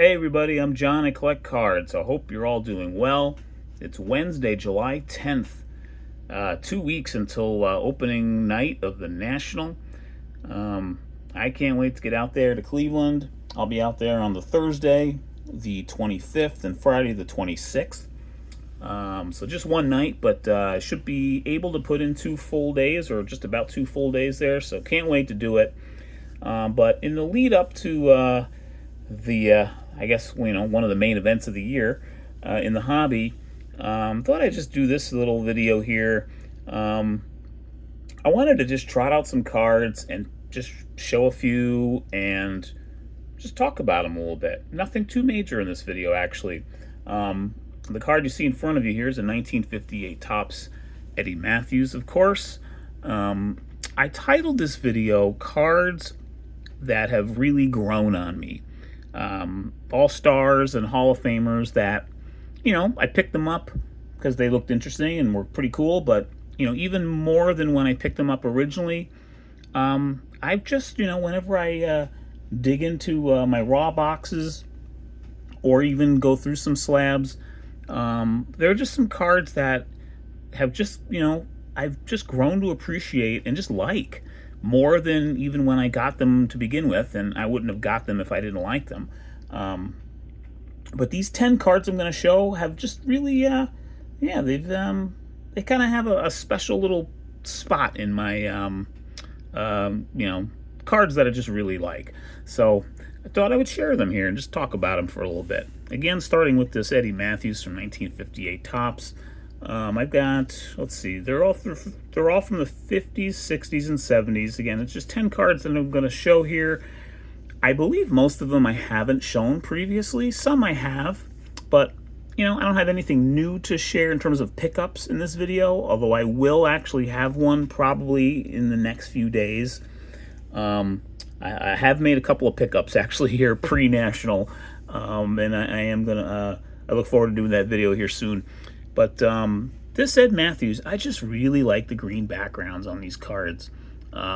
Hey everybody, I'm John. I collect cards. I hope you're all doing well. It's Wednesday, July 10th. 2 weeks until opening night of the National. I can't wait to get out there to Cleveland. I'll be out there on the Thursday, the 25th, and Friday, the 26th. So just one night, but I should be able to put in 2 full days, or just about 2 full days there. So can't wait to do it. But in the lead up to I guess one of the main events of the year in the hobby. Thought I'd just do this little video here. I wanted to just trot out some cards and just show a few and just talk about them a little bit. Nothing too major in this video, actually. The card you see in front of you here is a 1958 Topps Eddie Mathews, of course. I titled this video Cards That Have Really Grown on Me. All-Stars and Hall of Famers that, I picked them up because they looked interesting and were pretty cool, but, even more than when I picked them up originally, I've just, whenever I dig into my raw boxes or even go through some slabs, there are just some cards that have just, I've just grown to appreciate and just like more than even when I got them to begin with, and I wouldn't have got them if I didn't like them. But these 10 cards I'm going to show have just really, they've they kind of have a special little spot in my, cards that I just really like. So I thought I would share them here and just talk about them for a little bit. Again, starting with this Eddie Mathews from 1958 Topps. I've got, let's see, they're all from the 50s, 60s, and 70s. Again, it's just 10 cards that I'm going to show here. I believe most of them I haven't shown previously. Some I have, but, I don't have anything new to share in terms of pickups in this video, although I will actually have one probably in the next few days. I have made a couple of pickups actually here pre-national, and I am going to, I look forward to doing that video here soon. But this Ed Mathews, I just really like the green backgrounds on these cards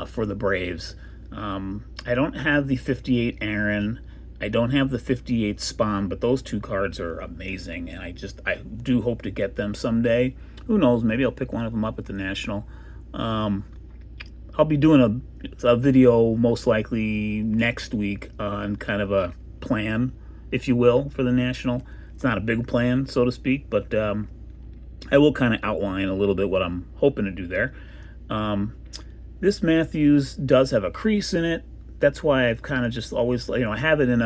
for the Braves. I don't have the 58 Aaron. I don't have the 58 Spawn, but those two cards are amazing, and I do hope to get them someday. Who knows? Maybe I'll pick one of them up at the National. I'll be doing a video most likely next week on kind of a plan, if you will, for the National. It's not a big plan, so to speak, but I will kind of outline a little bit what I'm hoping to do there. This Mathews does have a crease in it. That's why I've kind of just always, I have it in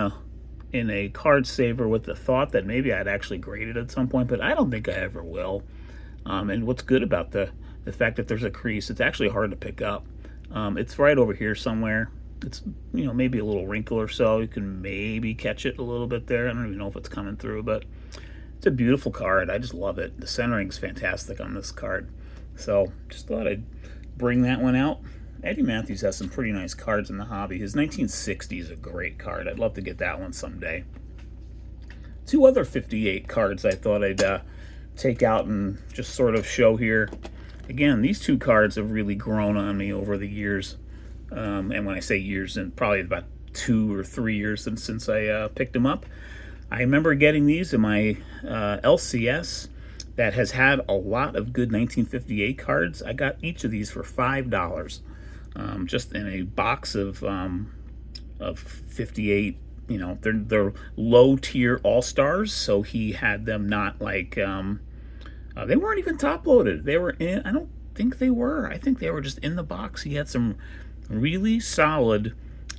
a card saver with the thought that maybe I'd actually grade it at some point, but I don't think I ever will. And what's good about the fact that there's a crease, it's actually hard to pick up. It's right over here somewhere. It's, maybe a little wrinkle or so. You can maybe catch it a little bit there. I don't even know if it's coming through, but it's a beautiful card. I just love it. The centering's fantastic on this card. So just thought I'd bring that one out. Eddie Mathews has some pretty nice cards in the hobby. His 1960 is a great card. I'd love to get that one someday. Two other 58 cards I thought I'd take out and just sort of show here. Again, these two cards have really grown on me over the years. And when I say years, and probably about 2 or 3 years since I picked them up. I remember getting these in my LCS that has had a lot of good 1958 cards. I got each of these for $5, just in a box of 58. They're low tier All-Stars, so he had them not like they weren't even top loaded. They were in. I don't think they were. I think they were just in the box. He had some really solid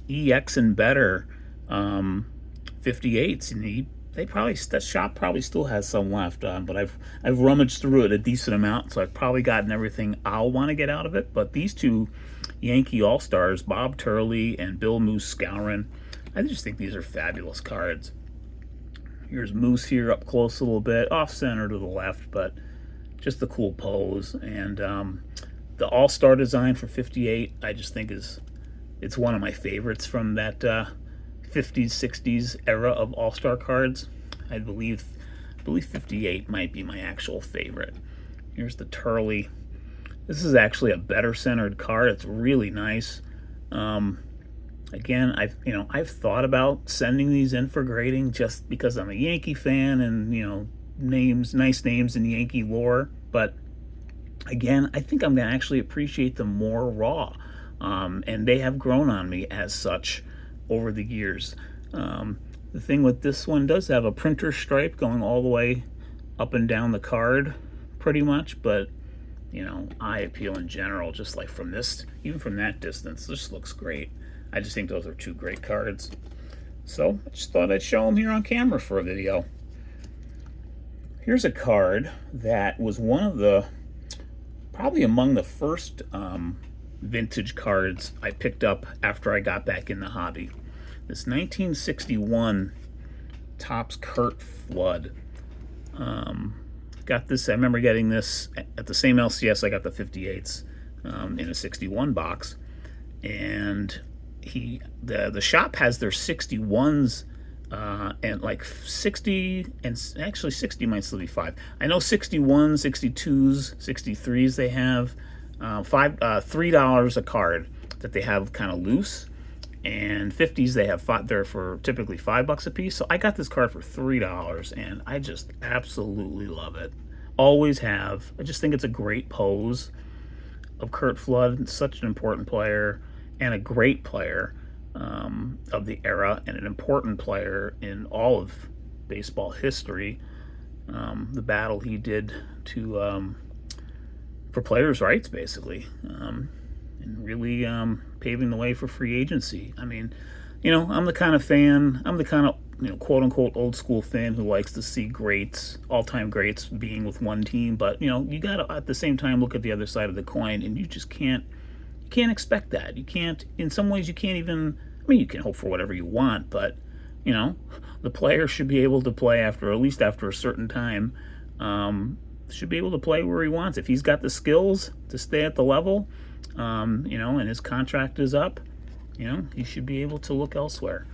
EX and better 58s, and that shop probably still has some left. But I've rummaged through it a decent amount, so I've probably gotten everything I'll want to get out of it. But these two Yankee All-Stars, Bob Turley and Bill Moose Skowron, I just think these are fabulous cards. Here's Moose here up close a little bit, off center to the left, but just the cool pose. And the All-Star design for 58, I just think it's one of my favorites from that 50s, 60s era of All-Star cards. I believe 58 might be my actual favorite. Here's the Turley. This is actually a better centered card. It's really nice. Again, I've thought about sending these in for grading just because I'm a Yankee fan and nice names in Yankee lore. But again, I think I'm gonna actually appreciate them more raw, and they have grown on me as such over the years. The thing with this one does have a printer stripe going all the way up and down the card, pretty much, but eye appeal in general, just like from this, even from that distance, this looks great. I just think those are two great cards. So I just thought I'd show them here on camera for a video. Here's a card that was one of the, probably among the first vintage cards I picked up after I got back in the hobby. This 1961 Topps Curt Flood. Got this, I remember getting this at the same LCS I got the 58s in a 61 box. And the shop has their 61s and like 60, and actually 60 might still be 5. I know 61, 62s, 63s they have $3 a card that they have kind of loose, and 50s they have they're for typically $5 a piece. So I got this card for $3 and I just absolutely love it. Always have. I just think it's a great pose of Curt Flood, such an important player and a great player of the era, and an important player in all of baseball history. The battle he did to for players' rights, basically, and really paving the way for free agency. I mean, I'm the kind of quote unquote old school fan who likes to see greats, all-time greats, being with one team. But you gotta at the same time look at the other side of the coin, and you just can't expect that. You can't. In some ways, you can't even. I mean, you can hope for whatever you want, but the player should be able to play at least after a certain time. Should be able to play where he wants. If he's got the skills to stay at the level, and his contract is up, he should be able to look elsewhere.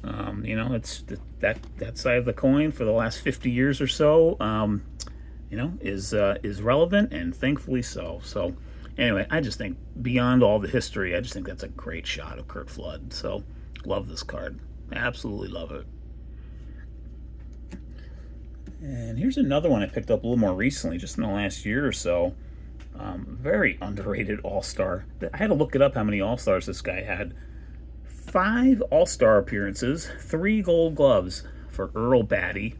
It's that side of the coin for the last 50 years or so, is relevant, and thankfully so. So anyway, I just think beyond all the history, I just think that's a great shot of Curt Flood. So love this card. Absolutely love it. And here's another one I picked up a little more recently, just in the last year or so. Very underrated All-Star. I had to look it up how many All-Stars this guy had. 5 All-Star appearances, 3 Gold Gloves for Earl Batty,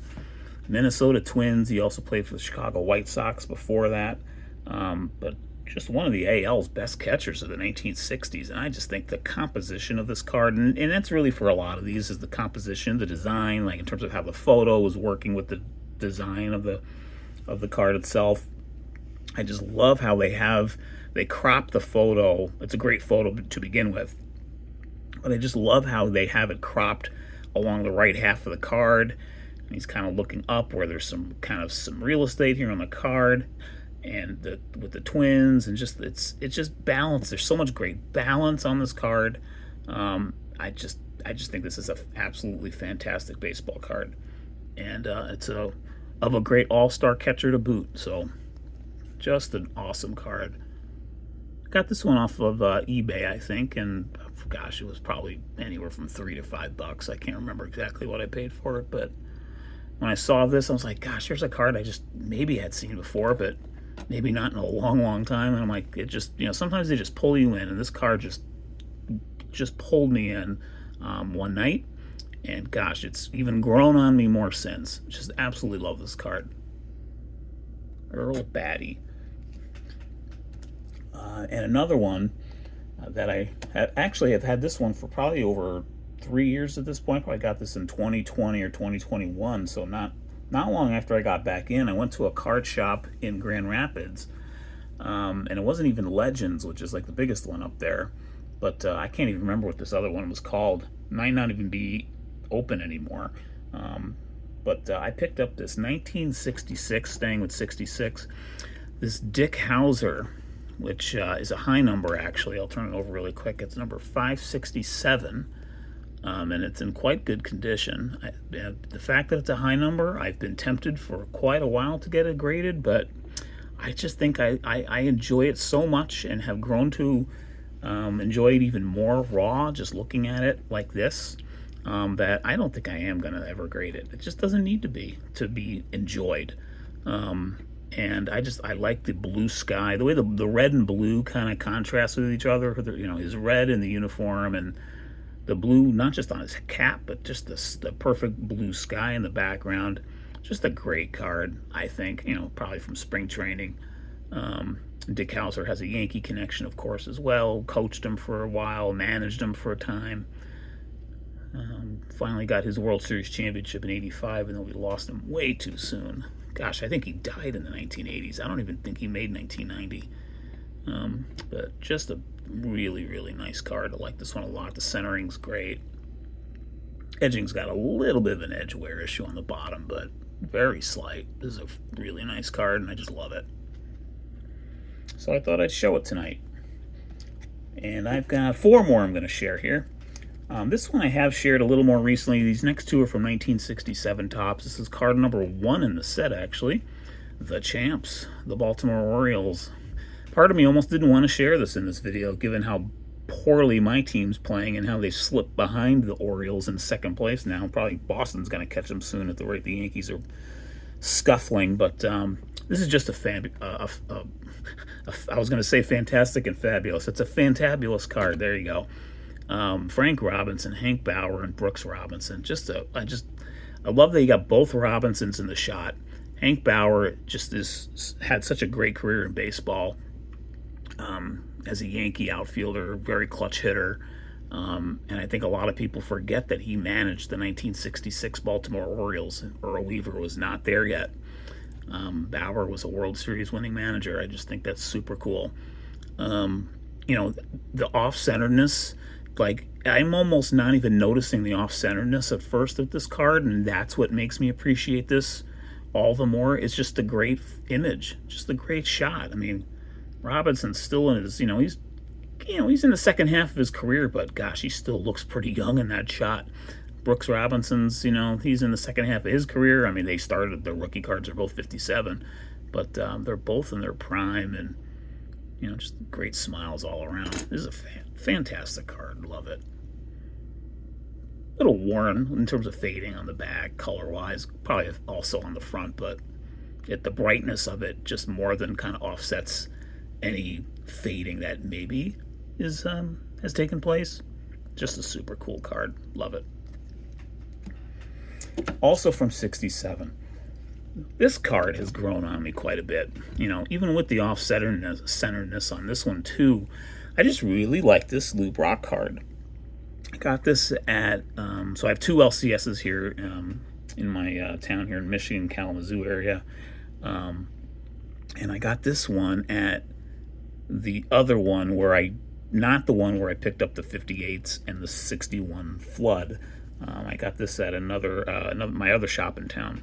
Minnesota Twins. He also played for the Chicago White Sox before that. But just one of the AL's best catchers of the 1960s. And I just think the composition of this card, and that's really for a lot of these, is the composition, the design, like in terms of how the photo was working with the design of the card itself. I just love how they crop the photo. It's a great photo to begin with, but I just love how they have it cropped along the right half of the card. And he's kind of looking up where there's some real estate here on the card, and with the Twins, and just it's just balanced. There's so much great balance on this card. I just think this is a absolutely fantastic baseball card, and it's of a great all-star catcher to boot. So just an awesome card. Got this one off of eBay, I think, and gosh, it was probably anywhere from $3 to $5. I can't remember exactly what I paid for it, but when I saw this, I was like, gosh, there's a card I just maybe had seen before, but maybe not in a long time. And I'm like, it just, sometimes they just pull you in, and this card just pulled me in one night, and gosh, it's even grown on me more since. Just absolutely love this card. Earl Batty. And another one that I have had this one for probably over 3 years at this point. Probably got this in 2020 or 2021, so not long after I got back in. I went to a card shop in Grand Rapids, and it wasn't even Legends, which is like the biggest one up there, but I can't even remember what this other one was called. Might not even be open anymore. But I picked up this 1966, staying with 66, this Dick Howser, which is a high number, actually. I'll turn it over really quick. It's number 567, and it's in quite good condition. The fact that it's a high number, I've been tempted for quite a while to get it graded, but I just think I enjoy it so much, and have grown to Enjoy it even more raw, just looking at it like this. That I don't think I am going to ever grade it. It just doesn't need to be enjoyed. And I like the blue sky, the way the red and blue kind of contrast with each other. You know, his red in the uniform and the blue, not just on his cap, but just the perfect blue sky in the background. Just a great card, I think. You know, probably from spring training. Dick Howser has a Yankee connection, of course, as well. Coached him for a while, managed him for a time. Finally got his World Series championship in '85, and then we lost him way too soon. Gosh, I think he died in the 1980s. I don't even think he made 1990. But just a really, really nice card. I like this one a lot. The centering's great. Edging's got a little bit of an edge wear issue on the bottom, but very slight. This is a really nice card, and I just love it. So I thought I'd show it tonight. And I've got 4 more I'm going to share here. This one I have shared a little more recently. These next 2 are from 1967 Topps. This is card number 1 in the set, actually. The Champs, the Baltimore Orioles. Part of me almost didn't want to share this in this video, given how poorly my team's playing and how they slipped behind the Orioles in second place now. Probably Boston's going to catch them soon at the rate the Yankees are scuffling. But this is just I was going to say fantastic and fabulous. It's a fantabulous card. There you go. Frank Robinson, Hank Bauer, and Brooks Robinson. I love that you got both Robinsons in the shot. Hank Bauer had such a great career in baseball. As a Yankee outfielder, very clutch hitter. And I think a lot of people forget that he managed the 1966 Baltimore Orioles. Earl Weaver was not there yet. Bauer was a World Series winning manager. I just think that's super cool. You know, the off-centeredness, like, I'm almost not even noticing the off-centeredness at first of this card, and that's what makes me appreciate this all the more. It's just a great image, just a great shot. I mean, Robinson's still in his, he's in the second half of his career, but gosh, he still looks pretty young in that shot. Brooks Robinson's, he's in the second half of his career. I mean, their rookie cards are both 57, but they're both in their prime, and just great smiles all around. This is a fantastic card. Love it. A little worn in terms of fading on the back, color-wise. Probably also on the front, but the brightness of it just more than kind of offsets any fading that maybe has taken place. Just a super cool card. Love it. Also from '67. This card has grown on me quite a bit. Even with the off-centeredness on this one too, I just really like this Lou Brock card. I got this at, so I have 2 LCSs here in my town here in Michigan, Kalamazoo area. And I got this one at the other one not the one where I picked up the 58s and the 61 Flood. I got this at my other shop in town.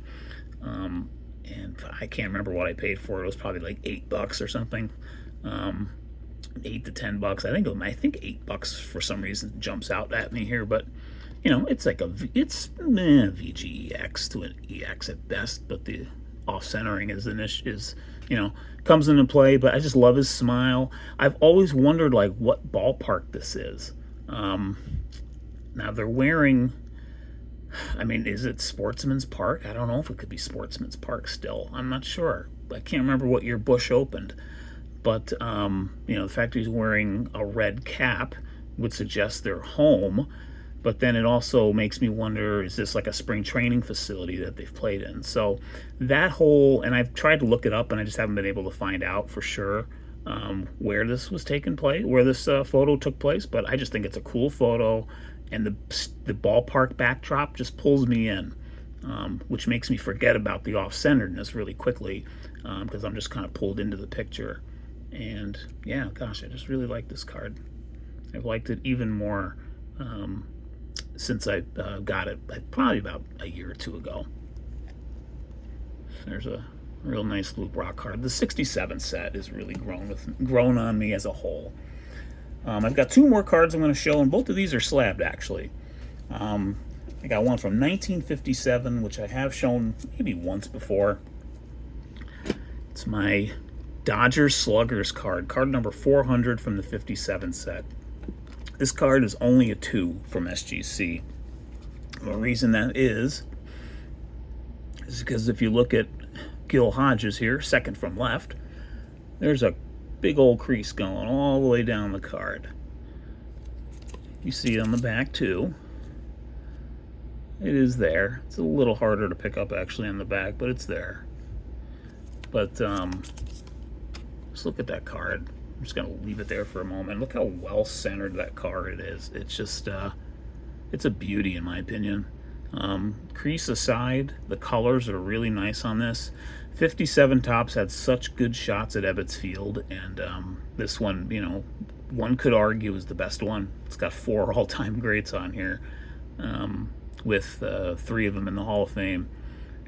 And I can't remember what I paid for it. It was probably like $8 or something. $8 to $10. I think $8 for some reason jumps out at me here, but it's like it's VGEX to an EX at best, but the off-centering is comes into play. But I just love his smile. I've always wondered like what ballpark this is. Now they're wearing, is it Sportsman's Park? I don't know if it could be Sportsman's Park still. I'm not sure. I can't remember what year Bush opened. But, the fact that he's wearing a red cap would suggest they're home. But then it also makes me wonder, is this like a spring training facility that they've played in? So that and I've tried to look it up, and I just haven't been able to find out for sure where this was taking place, where this photo took place. But I just think it's a cool photo. And the ballpark backdrop just pulls me in, which makes me forget about the off-centeredness really quickly, because I'm just kind of pulled into the picture. And yeah, gosh, I just really like this card. I've liked it even more since I got it probably about a year or 2 ago. There's a real nice Lou Brock card. The '67 set is really grown on me as a whole. I've got 2 more cards I'm going to show, and both of these are slabbed, actually. I got one from 1957, which I have shown maybe once before. It's my Dodgers Sluggers card number 400 from the 57 set. This card is only a 2 from SGC. The reason that is because if you look at Gil Hodges here, second from left, there's a big old crease going all the way down the card. You see it on the back too. It is there. It's a little harder to pick up actually on the back, but it's there. But just look at that card. I'm just going to leave it there for a moment. Look how well centered that card is. It's just, it's a beauty in my opinion. Crease aside, the colors are really nice on this. 57 Topps had such good shots at Ebbets Field, and this one, you know, one could argue is the best one. It's got 4 all-time greats on here, with 3 of them in the Hall of Fame.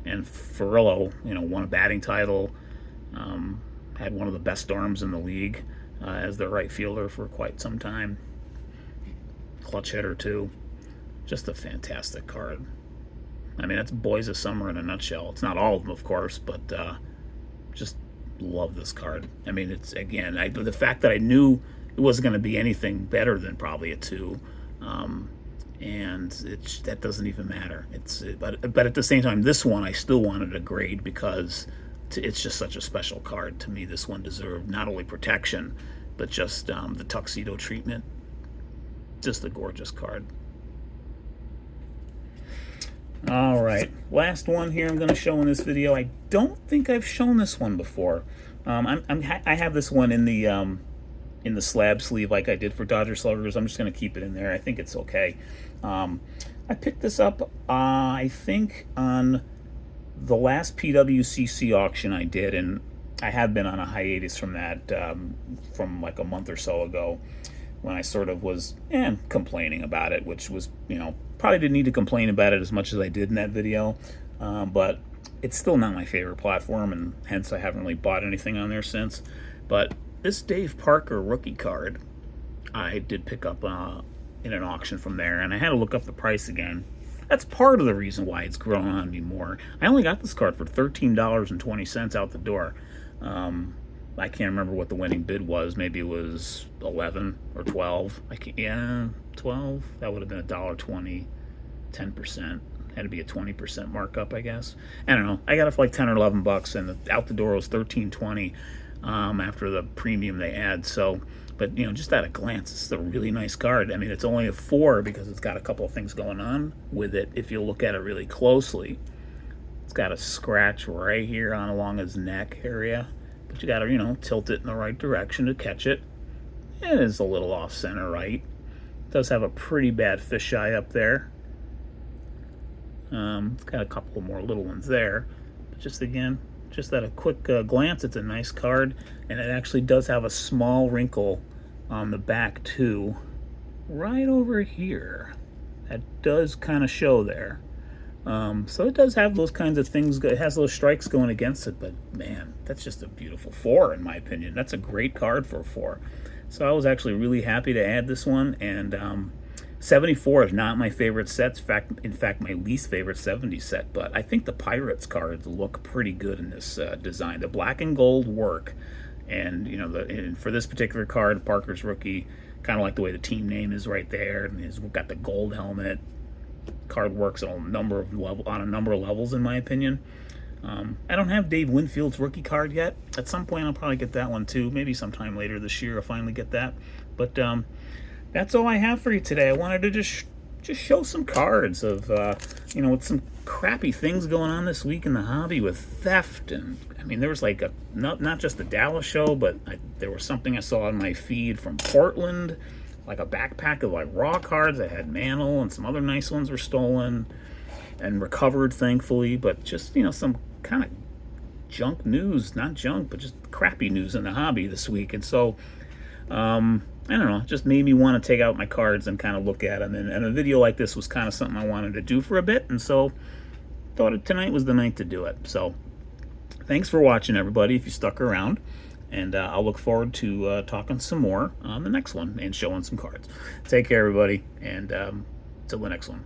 And Ferrillo, you know, won a batting title, had one of the best arms in the league as their right fielder for quite some time. Clutch hitter too. Just a fantastic card. I mean, that's Boys of Summer in a nutshell. It's not all of them, of course, but just love this card. I mean, it's, again, the fact that I knew it wasn't going to be anything better than probably a 2, and that doesn't even matter. But at the same time, this one I still wanted a grade because it's just such a special card. To me, this one deserved not only protection, but just the tuxedo treatment. Just a gorgeous card. All right, last one here I'm going to show in this video. I don't think I've shown this one before. I have this one in the slab sleeve like I did for Dodger Sluggers. I'm just going to keep it in there. I think it's okay. I picked this up, I think, on the last PWCC auction I did, and I have been on a hiatus from that from like a month or so ago, when I sort of was complaining about it, which was, you know, probably didn't need to complain about it as much as I did in that video, but it's still not my favorite platform, and hence I haven't really bought anything on there since. But this Dave Parker rookie card I did pick up in an auction from there, and I had to look up the price again. That's part of the reason why it's grown on me more. I only got this card for $13.20 out the door. I can't remember what the winning bid was. Maybe it was 11 or 12. 12. That would have been $1.20, 10%. Had to be a 20% markup, I guess. I don't know. I got it for like 10 or 11 bucks, and out the door was $13.20 after the premium they add. So, but you know, just at a glance, it's a really nice card. I mean, it's only a 4 because it's got a couple of things going on with it. If you look at it really closely, it's got a scratch right here on along his neck area. But you got to, you know, tilt it in the right direction to catch it. It is a little off center right. It does have a pretty bad fisheye up there. It's got a couple more little ones there. But just again, just at a quick glance, it's a nice card. And it actually does have a small wrinkle on the back too. Right over here. That does kind of show there. So it does have those kinds of things. It has those strikes going against it, but man, that's just a beautiful 4 in my opinion. That's a great card for a 4. So I was actually really happy to add this one, and 74 is not my favorite set. In fact, my least favorite 70 set, but I think the Pirates cards look pretty good in this design. The black and gold work, and you know, and for this particular card, Parker's rookie, kind of like the way the team name is right there, and he's got the gold helmet. Card works on a number of levels in my opinion. I don't have Dave Winfield's rookie card yet. At some point I'll probably get that one too. Maybe sometime later this year I'll finally get that. But that's all I have for you today. I wanted to just show some cards of you know, with some crappy things going on this week in the hobby with theft, and I mean there was like not just the Dallas show, but there was something I saw on my feed from Portland. Like a backpack of like raw cards that had Mantle, and some other nice ones were stolen and recovered, thankfully. But just, you know, some kind of junk news, not junk, but just crappy news in the hobby this week. And so, I don't know, it just made me want to take out my cards and kind of look at them. And a video like this was kind of something I wanted to do for a bit. And so, thought tonight was the night to do it. So, thanks for watching, everybody, if you stuck around. And I'll look forward to talking some more on the next one and showing some cards. Take care, everybody, and till the next one.